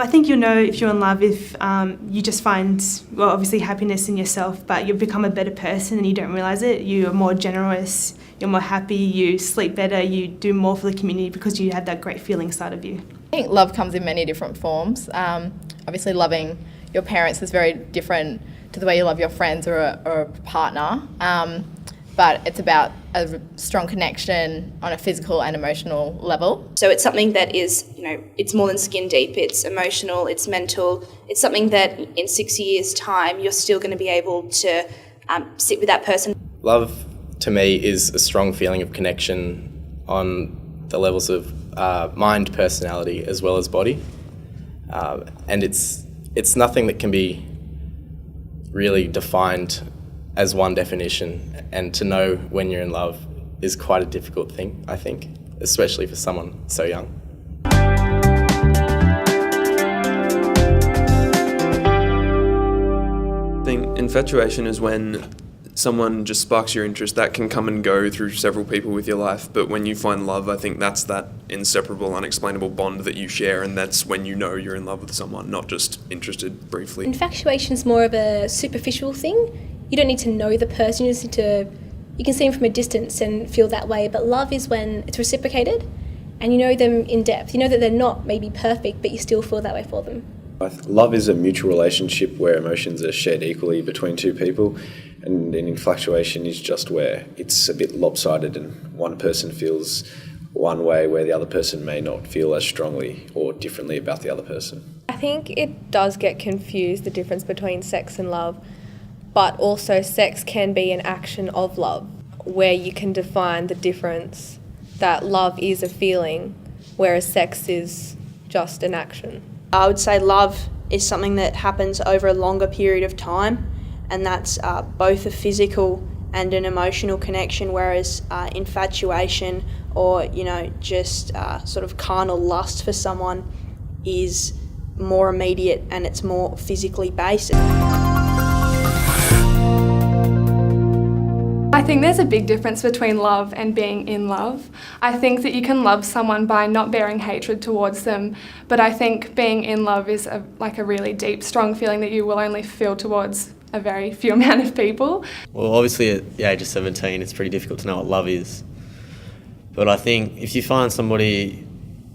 I think you'll know if you're in love if you just find, well, obviously happiness in yourself, but you'll become a better person and you don't realise it. You are more generous, you're more happy, you sleep better, you do more for the community because you had that great feeling inside of you. I think love comes in many different forms. Obviously loving your parents is very different to the way you love your friends or a partner. But it's about a strong connection on a physical and emotional level. So it's something that is, it's more than skin deep. It's emotional, it's mental. It's something that in 6 years' time, you're still going to be able to sit with that person. Love, to me, is a strong feeling of connection on the levels of mind, personality, as well as body. And it's nothing that can be really defined as one definition, and to know when you're in love is quite a difficult thing, I think, especially for someone so young. I think infatuation is when someone just sparks your interest. That can come and go through several people with your life, but when you find love, I think that's that inseparable, unexplainable bond that you share, and that's when you know you're in love with someone, not just interested briefly. Infatuation's more of a superficial thing. You don't need to know the person, you can see them from a distance and feel that way, but love is when it's reciprocated and you know them in depth. You know that they're not maybe perfect, but you still feel that way for them. Love is a mutual relationship where emotions are shared equally between two people, and an infatuation is just where it's a bit lopsided and one person feels one way where the other person may not feel as strongly or differently about the other person. I think it does get confused, the difference between sex and love. But also sex can be an action of love, where you can define the difference that love is a feeling, whereas sex is just an action. I would say love is something that happens over a longer period of time, and that's both a physical and an emotional connection, whereas infatuation or, just sort of carnal lust for someone is more immediate and it's more physically based. I think there's a big difference between love and being in love. I think that you can love someone by not bearing hatred towards them, but I think being in love is a really deep, strong feeling that you will only feel towards a very few amount of people. Well, obviously at the age of 17 it's pretty difficult to know what love is. But I think if you find somebody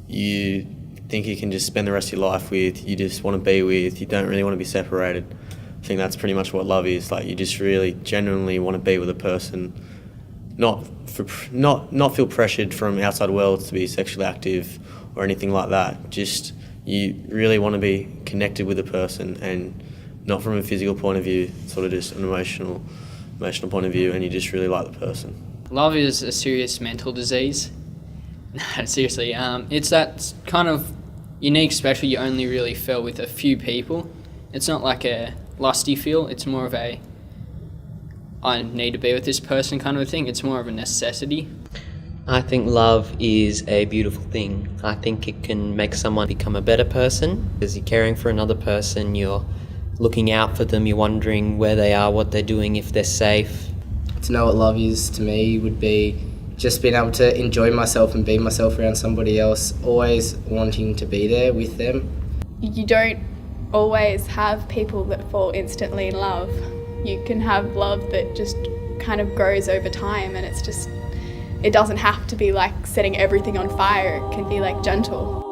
you think you can just spend the rest of your life with, you just want to be with, you don't really want to be separated, I think that's pretty much what love is. Like, you just really genuinely want to be with a person, not feel pressured from outside world to be sexually active or anything like that. Just you really want to be connected with a person, and not from a physical point of view, sort of just an emotional point of view, and you just really like the person. Love is a serious mental disease. Seriously, it's that kind of unique, special you only really feel with a few people. It's not like a lusty feel, it's more of a I need to be with this person kind of a thing. It's more of a necessity. I think love is a beautiful thing. I think it can make someone become a better person. As you're caring for another person, you're looking out for them, you're wondering where they are, what they're doing, if they're safe. To know what love is to me would be just being able to enjoy myself and be myself around somebody else, always wanting to be there with them. You don't always have people that fall instantly in love. You can have love that just kind of grows over time, and it doesn't have to be like setting everything on fire. It can be like gentle.